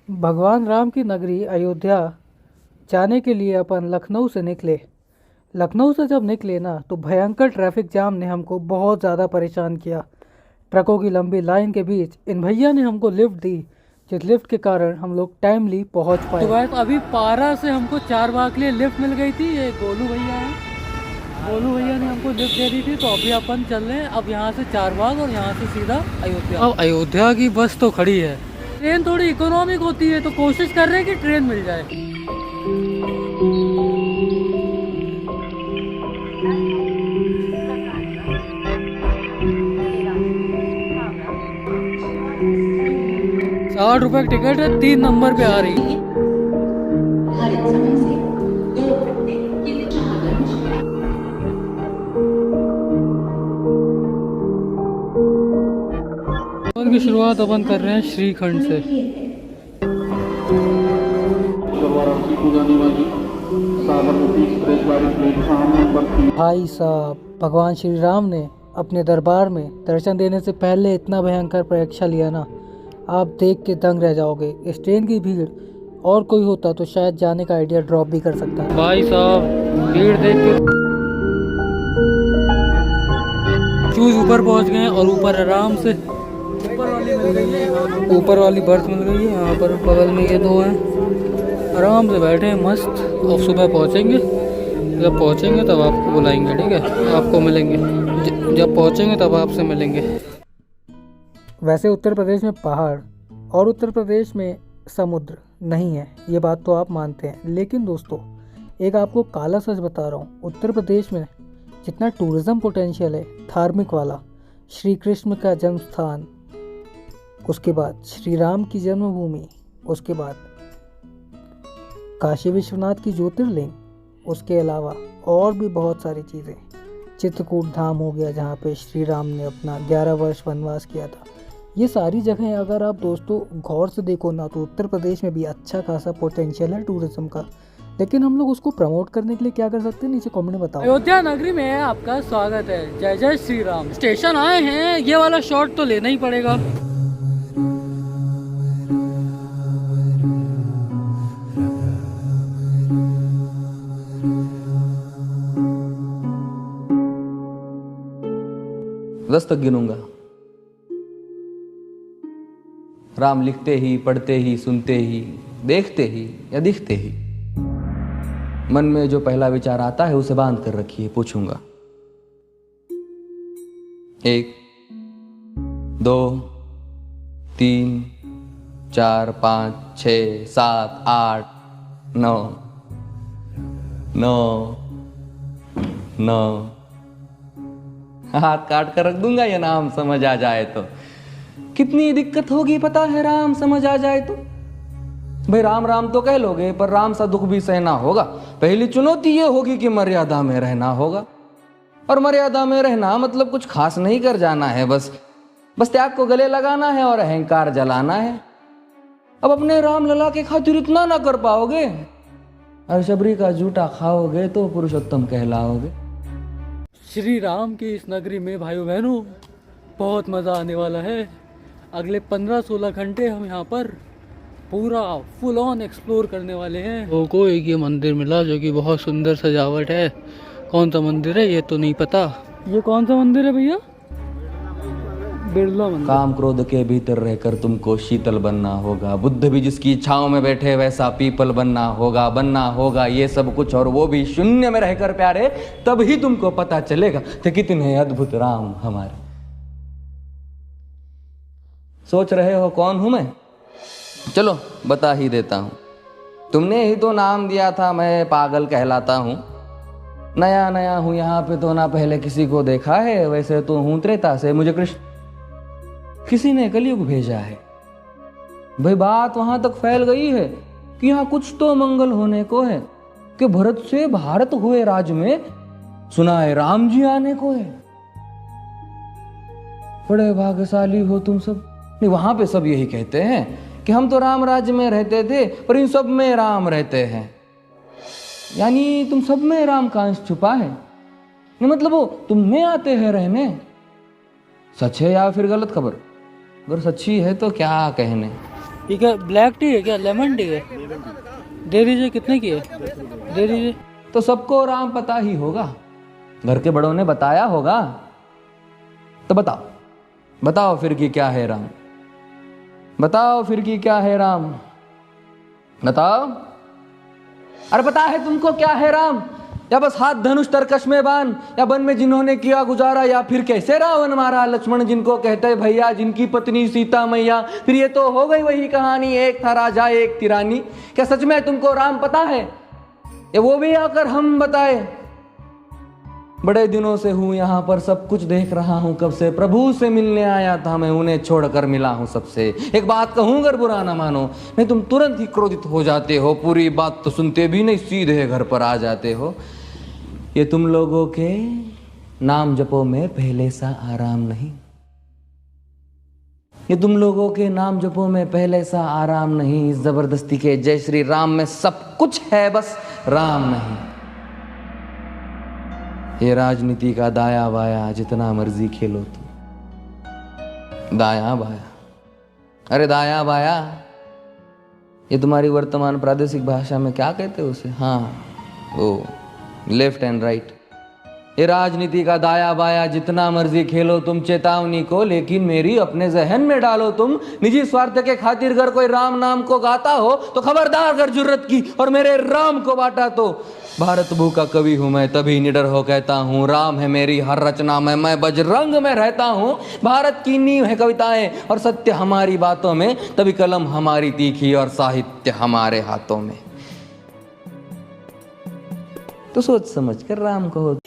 भगवान राम की नगरी अयोध्या जाने के लिए अपन लखनऊ से निकले। लखनऊ से जब निकले ना तो भयंकर ट्रैफिक जाम ने हमको बहुत ज़्यादा परेशान किया। ट्रकों की लंबी लाइन के बीच इन भैया ने हमको लिफ्ट दी, जिस लिफ्ट के कारण हम लोग टाइमली पहुंच पाए। तो बस अभी पारा से हमको 4 बाग के लिए लिफ्ट मिल गई थी। ये गोलू भैया है, गोलू भैया ने हमको लिफ्ट दे दी थी। तो अभी अपन चल रहे हैं अब यहाँ से 4 बाग और यहाँ से सीधा अयोध्या। अब अयोध्या की बस तो खड़ी है। ट्रेन थोड़ी इकोनॉमिक होती है तो कोशिश कर रहे हैं कि ट्रेन मिल जाए। ₹60 की टिकट है, 3 नंबर पे आ रही है। और की शुरुआत अपन कर रहे हैं श्रीखंड से। भाई साहब, भगवान श्री राम ने अपने दरबार में दर्शन देने से पहले इतना भयंकर परीक्षा लिया ना, आप देख के दंग रह जाओगे। इस ट्रेन की भीड़ और कोई होता तो शायद जाने का आइडिया ड्रॉप भी कर सकता है। भाई साहब, भीड़ देख के चूज ऊपर पहुंच गए और ऊपर आराम से ऊपर वाली बर्थ मिल गई है। यहाँ पर बगल में ये 2 हैं, आराम से बैठे हैं मस्त। और सुबह पहुँचेंगे, जब पहुँचेंगे तब आपको बुलाएंगे, ठीक है? आपको मिलेंगे जब पहुँचेंगे तब आपसे मिलेंगे। वैसे उत्तर प्रदेश में पहाड़ और उत्तर प्रदेश में समुद्र नहीं है, ये बात तो आप मानते हैं। लेकिन दोस्तों, एक आपको काला सच बता रहा हूँ, उत्तर प्रदेश में जितना टूरिज़्म पोटेंशियल है धार्मिक वाला, श्री कृष्ण का जन्म स्थान, उसके बाद श्री राम की जन्मभूमि, उसके बाद काशी विश्वनाथ की ज्योतिर्लिंग, उसके अलावा और भी बहुत सारी चीज़ें। चित्रकूट धाम हो गया जहाँ पे श्री राम ने अपना 11 वर्ष वनवास किया था। ये सारी जगहें अगर आप दोस्तों गौर से देखो ना तो उत्तर प्रदेश में भी अच्छा खासा पोटेंशियल है टूरिज्म का। लेकिन हम लोग उसको प्रमोट करने के लिए क्या कर सकते हैं, नीचे कमेंट में बताओ। अयोध्या नगरी में आपका स्वागत है, जय जय श्री राम। स्टेशन आए हैं, ये वाला शॉट तो लेना ही पड़ेगा। दस तक गिनूंगा। राम लिखते ही, पढ़ते ही, सुनते ही, देखते ही या दिखते ही, मन में जो पहला विचार आता है उसे बांध कर रखिए, पूछूंगा। 1 2 3 4 5 6 7 8 9 9 9। हाथ काट कर रख दूंगा ये नाम समझ आ जाए तो। कितनी दिक्कत होगी पता है राम समझ आ जाए तो। भाई राम राम तो कह लोगे, पर राम सा दुख भी सहना होगा। पहली चुनौती ये होगी कि मर्यादा में रहना होगा। और मर्यादा में रहना मतलब कुछ खास नहीं कर जाना है, बस त्याग को गले लगाना है और अहंकार जलाना है। अब अपने राम लला के खातिर इतना ना कर पाओगे और शबरी का जूठा खाओगे तो पुरुषोत्तम कहलाओगे। श्री राम की इस नगरी में भाइयों बहनों बहुत मज़ा आने वाला है। अगले 15-16 घंटे हम यहाँ पर पूरा फुल ऑन एक्सप्लोर करने वाले हैं। लोगों को एक ये मंदिर मिला जो कि बहुत सुंदर सजावट है। कौन सा मंदिर है ये तो नहीं पता। ये कौन सा मंदिर है भैया? बिरला मंदिर। काम क्रोध के भीतर रहकर तुमको शीतल बनना होगा। बुद्ध भी जिसकी इच्छाओं में बैठे वैसा पीपल बनना होगा ये सब कुछ, और वो भी शून्य में रहकर प्यारे। तभी तुमको पता चलेगा कि कितने अद्भुत राम हमारे। सोच रहे हो कौन हूं मैं? चलो बता ही देता हूं। तुमने ही तो नाम दिया था मैं पागल कहलाता हूं। नया नया हूं यहाँ पे तो ना पहले किसी को देखा है। वैसे तो हूं त्रेता से, मुझे कृष्ण किसी ने कलयुग भेजा है। भाई बात वहां तक फैल गई है कि यहाँ कुछ तो मंगल होने को है, कि भरत से भारत हुए राज में सुना है राम जी आने को है। बड़े भाग्यशाली हो तुम सब। नहीं, वहां पे सब यही कहते हैं कि हम तो राम राज्य में रहते थे पर इन सब में राम रहते हैं। यानी तुम सब में राम का अंश छुपा है। नहीं मतलब वो तुम में आते हैं रहने। सच है या फिर गलत खबर? अगर सच्ची है तो क्या कहने। ये क्या ब्लैक टी है क्या, लेमन टी है? दे दीजिए, कितने की है? दे दीजिए। तो सबको राम पता ही होगा, घर के बड़ों ने बताया होगा। तो बताओ, बताओ फिर कि क्या है राम, बताओ फिर कि क्या है राम, बताओ। अरे पता है तुमको क्या है राम, या बस हाथ धनुष तरकश में बान, या वन में जिन्होंने किया गुजारा, या फिर कैसे रावण मारा लक्ष्मण जिनको कहते भैया, जिनकी पत्नी सीता मैया। फिर ये तो हो गई वही कहानी, एक था राजा एक थी रानी। क्या सच में तुमको राम पता है, ये वो भी आकर हम बताए। बड़े दिनों से हूं यहाँ पर, सब कुछ देख रहा हूं कब से, प्रभु से मिलने आया था मैं, उन्हें छोड़कर मिला हूं सबसे। एक बात कहूं अगर बुरा ना मानो, नहीं तुम तुरंत ही क्रोधित हो जाते हो, पूरी बात तो सुनते भी नहीं सीधे घर पर आ जाते हो। ये तुम लोगों के नाम जपो में पहले सा आराम नहीं, ये तुम लोगों के नाम जपो में पहले सा आराम नहीं। इस जबरदस्ती के जय श्री राम में सब कुछ है, बस राम नहीं। ये राजनीति का दाया बाया जितना मर्जी खेलो तुम, दाया बाया, अरे दाया बाया, ये तुम्हारी वर्तमान प्रादेशिक भाषा में क्या कहते हो उसे, हाँ वो लेफ्ट एंड राइट। ये राजनीति का दाया बाया जितना मर्जी खेलो तुम चेतावनी को, लेकिन मेरी अपने जहन में डालो तुम। निजी स्वार्थ के खातिर अगर कोई राम नाम को गाता हो तो खबरदार अगर जुर्रत की और मेरे राम को बांटा तो। भारत भू का कवि हूं मैं, तभी निडर हो कहता हूं, राम है मेरी हर रचना में, मैं बजरंग में रहता हूं। भारत की नींव है कविताएं और सत्य हमारी बातों में, तभी कलम हमारी तीखी और साहित्य हमारे हाथों में। तो सोच समझ कर राम कहो।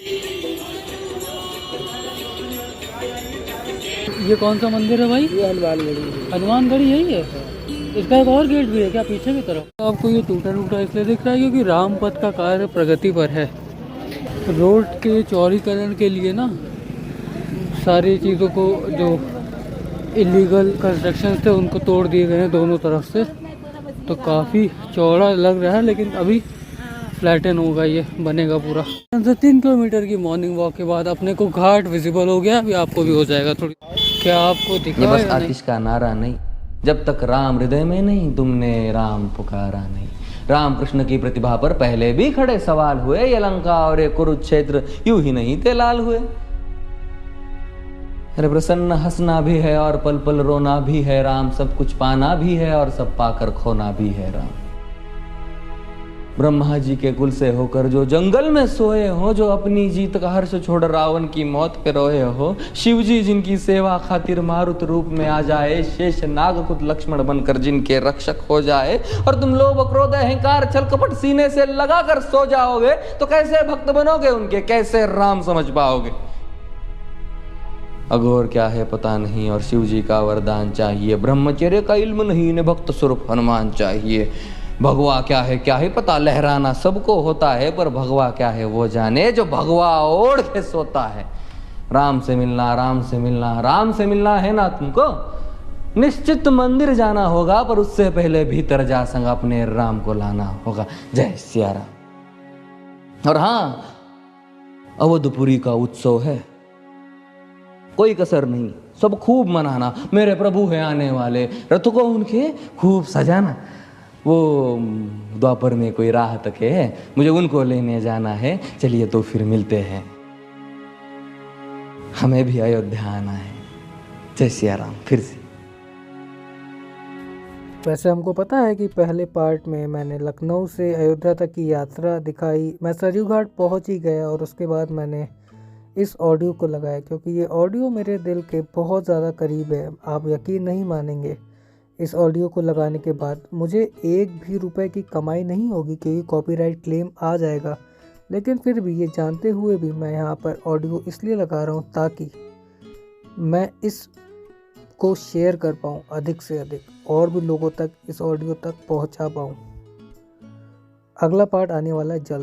ये कौन सा मंदिर है भाई? ये हनुमानगढ़ी। हनुमानगढ़ी यही है? इसका एक और गेट भी है क्या पीछे की तरफ? आपको ये टूटा टूटा इसलिए दिख रहा है क्योंकि रामपथ का कार्य प्रगति पर है। रोड के चौड़ीकरण के लिए ना सारी चीज़ों को, जो इलीगल कंस्ट्रक्शन थे उनको तोड़ दिए गए हैं दोनों तरफ से, तो काफ़ी चौड़ा लग रहा है, लेकिन अभी फ्लैटन होगा, ये बनेगा पूरा। 3 किलोमीटर की मॉर्निंग वॉक के बाद अपने को घाट विजिबल हो गया, अभी आपको भी हो जाएगा थोड़ी। क्या आपको दिखा? ये बस आतिश का नारा नहीं, जब तक राम हृदय में नहीं तुमने राम पुकारा नहीं। राम कृष्ण की प्रतिभा पर पहले भी खड़े सवाल हुए, ये लंका और ये कुरुक्षेत्र यूं ही नहीं थे लाल हुए। अरे प्रसन्न हंसना भी है और पल पल रोना भी है राम, सब कुछ पाना भी है और सब पाकर खोना भी है राम। ब्रह्मा जी के कुल से होकर जो जंगल में सोए हो, जो अपनी जीत का हर्ष छोड़ रावण की मौत पे रोए हो, शिव जी जिनकी सेवा खातिर मारुत रूप में आ जाए, शेष नाग खुद लक्ष्मण बनकर जिनके रक्षक हो जाए, और तुम लोभ क्रोध अहंकार छल कपट सीने से लगाकर सो जाओगे, तो कैसे भक्त बनोगे उनके, कैसे राम समझ पाओगे। अघोर क्या है पता नहीं और शिव जी का वरदान चाहिए, ब्रह्मचर्य का इल्म नहीं, इन्हें भक्त स्वरूप हनुमान चाहिए। भगवा क्या है पता, लहराना सबको होता है, पर भगवा क्या है वो जाने जो भगवा ओढ़ के सोता है। राम से मिलना, राम से मिलना, राम से मिलना है ना तुमको, निश्चित मंदिर जाना होगा, पर उससे पहले भीतर जा संग अपने राम को लाना होगा। जय सिया राम। और हाँ, अवधपुरी का उत्सव है, कोई कसर नहीं, सब खूब मनाना। मेरे प्रभु है आने वाले, रथ को उनके खूब सजाना। वो द्वापर में कोई राह तके है, मुझे उनको लेने जाना है। चलिए तो फिर मिलते हैं, हमें भी अयोध्या आना है। जय सिया राम। फिर से वैसे हमको पता है कि पहले पार्ट में मैंने लखनऊ से अयोध्या तक की यात्रा दिखाई, मैं सरयू घाट पहुंच ही गया, और उसके बाद मैंने इस ऑडियो को लगाया क्योंकि ये ऑडियो मेरे दिल के बहुत ज़्यादा करीब है। आप यकीन नहीं मानेंगे, इस ऑडियो को लगाने के बाद मुझे 1 भी रुपए की कमाई नहीं होगी क्योंकि कॉपीराइट क्लेम आ जाएगा, लेकिन फिर भी ये जानते हुए भी मैं यहाँ पर ऑडियो इसलिए लगा रहा हूँ ताकि मैं इस को शेयर कर पाऊँ अधिक से अधिक, और भी लोगों तक इस ऑडियो तक पहुँचा पाऊँ। अगला पार्ट आने वाला है जल्द।